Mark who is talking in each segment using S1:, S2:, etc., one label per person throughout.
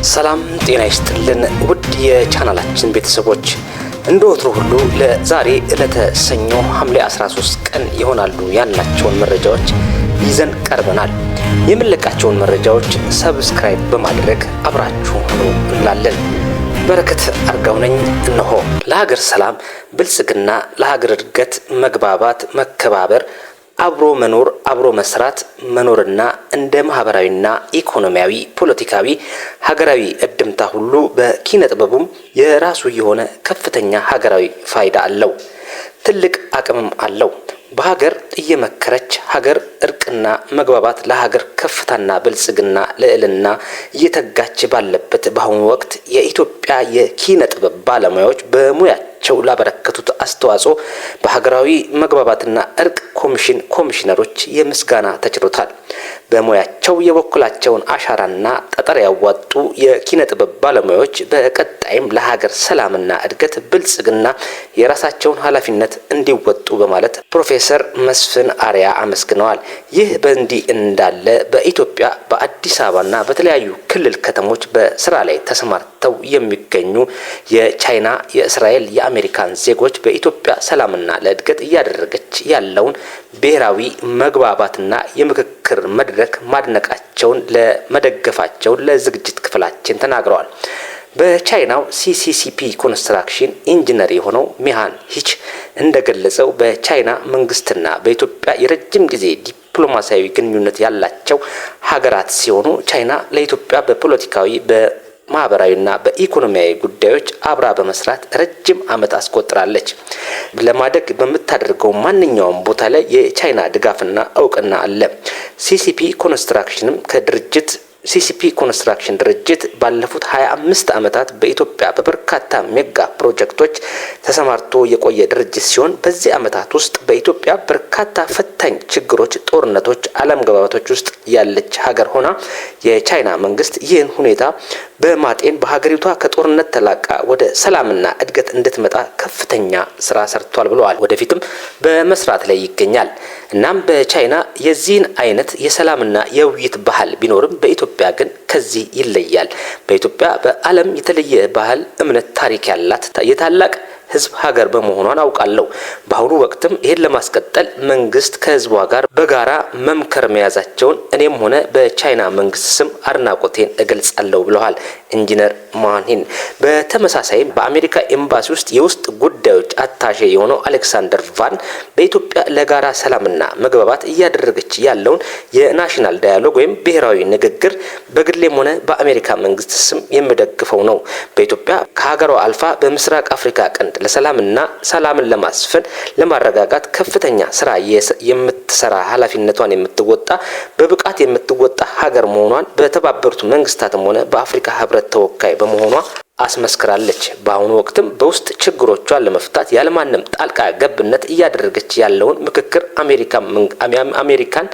S1: ሰላም ጤና ይስጥልን ውድ የቻናላችን ቤተሰቦች እንደወትሮ ሁሉ ለዛሬ ዕለተ ሰኞ ሐምሌ 13 ቀን ይሆናሉ ያልናቸውን መረጃዎች ይዘን ቀርበናል። የምንለቃቸውን መረጃዎች ሰብስክራይብ በማድረግ አብራችሁ ሁኑ እንላለን። በረከት አርጋው ነኝ። እነሆ ለሀገር ሰላም ብልጽግና፣ ለሀገር እድገት መግባባት፣ መከባበር፣ አብሮ መኖር፣ አብሮ መስራት መኖርና እንደ ማህበራዊና ኢኮኖሚያዊ፣ ፖለቲካዊ፣ ሀገራዊ እድምታ ሁሉ በኪነ ጥበቡም የራሱ የሆነ ከፍተኛ ሀገራዊ ፋይዳ አለው። ትልቅ አቅምም አለው። በሀገር እየመከረች ሀገር እርቅና መግባባት ለሀገር ከፍታና ብልጽግና ልዕልና እየተጋች ባለበት በአሁኑ ወቅት የኢትዮጵያ የኪነ ጥበብ ባለሙያዎች በሙያቸው ላበረከቱት አስተዋጽኦ በሀገራዊ መግባባትና እርቅ ኮሚሽነሮች የምስጋና ተችሮታል። በሙያቸው የበኩላቸውን አሻራና ጠጠር ያዋጡ የኪነ ጥበብ ባለሙያዎች በቀጣይም ለሀገር ሰላምና እድገት ብልጽግና የራሳቸውን ኃላፊነት እንዲወጡ በማለት ፕሮፌሰር መስፍን አርያ አመስግነዋል። ይህ በእንዲህ እንዳለ በኢትዮጵያ በአዲስ አበባና በተለያዩ ክልል ከተሞች በስራ ላይ ተሰማርተው የሚገኙ የቻይና፣ የእስራኤል፣ የአሜሪካን ዜጎች በኢትዮጵያ ሰላምና ለእድገት እያደረገች ያለውን ብሔራዊ መግባባትና የምክክር መድረክ ማድነቃቸውን ለመደገፋቸው ለዝግጅት ክፍላችን ተናግረዋል። በቻይናው ሲሲሲፒ ኮንስትራክሽን ኢንጂነር የሆነው ሚሃን ሂች እንደገለጸው በቻይና መንግስትና በኢትዮጵያ የረጅም ጊዜ ዲፕሎማሲያዊ ግንኙነት ያላቸው ሀገራት ሲሆኑ ቻይና ለኢትዮጵያ በፖለቲካዊ ማህበራዊና በኢኮኖሚያዊ ጉዳዮች አብራ በመስራት ረጅም ዓመት አስቆጥራለች። ለማደግ በምታደርገው ማንኛውም ቦታ ላይ የቻይና ድጋፍና እውቅና አለ። ሲሲፒ ኮንስትራክሽን ድርጅት ባለፉት 25 ዓመታት በኢትዮጵያ በበርካታ ሜጋ ፕሮጀክቶች ተሰማርቶ የቆየ ድርጅት ሲሆን በዚህ ዓመታት ውስጥ በኢትዮጵያ በርካታ ፈታኝ ችግሮች፣ ጦርነቶች፣ አለመግባባቶች ውስጥ ያለች ሀገር ሆና የቻይና መንግስት ይህን ሁኔታ በማጤን በሀገሪቷ ከጦርነት ተላቃ ወደ ሰላምና እድገት እንድትመጣ ከፍተኛ ስራ ሰርቷል ብለዋል። ወደፊትም በመስራት ላይ ይገኛል። እናም በቻይና የዚህን አይነት የሰላምና የውይይት ባህል ቢኖርም በኢትዮጵያ ግን ከዚህ ይለያል። በኢትዮጵያ በዓለም የተለየ ባህል፣ እምነት፣ ታሪክ ያላት የታላቅ ህዝብ ሀገር በመሆኗን አውቃለሁ። በአሁኑ ወቅትም ይሄን ለማስቀጠል መንግስት ከህዝቧ ጋር በጋራ መምከር መያዛቸውን እኔም ሆነ በቻይና መንግስት ስም አድናቆቴን እገልጻለሁ ብለዋል ኢንጂነር ማንሂን። በተመሳሳይም በአሜሪካ ኤምባሲ ውስጥ የውስጥ ጉዳዮች አታሼ የሆነው አሌክሳንደር ቫን በኢትዮጵያ ለጋራ ሰላምና መግባባት እያደረገች ያለውን የናሽናል ዳያሎግ ወይም ብሔራዊ ንግግር በግሌም ሆነ በአሜሪካ መንግስት ስም የምደግፈው ነው። በኢትዮጵያ ከሀገሯ አልፋ በምስራቅ አፍሪካ ቀንድ ለሰላምና ሰላምን ለማስፈን ለማረጋጋት ከፍተኛ ስራ የምትሰራ ኃላፊነቷን የምትወጣ በብቃት የምትወጣ ሀገር መሆኗን በተባበሩት መንግስታትም ሆነ በአፍሪካ ህብረት ተወካይ በመሆኗ አስመስክራለች። በአሁኑ ወቅትም በውስጥ ችግሮቿን ለመፍታት ያለማንም ጣልቃ ገብነት እያደረገች ያለውን ምክክር አሜሪካን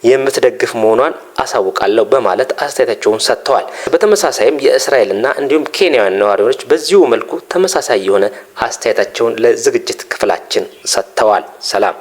S1: የምትደግፍ መሆኗን አሳውቃለሁ በማለት አስተያየታቸውን ሰጥተዋል። በተመሳሳይም የእስራኤልና እንዲሁም ኬንያውያን ነዋሪዎች በዚሁ መልኩ ተመሳሳይ የሆነ አስተያየታቸውን ለዝግጅት ክፍላችን ሰጥተዋል። ሰላም።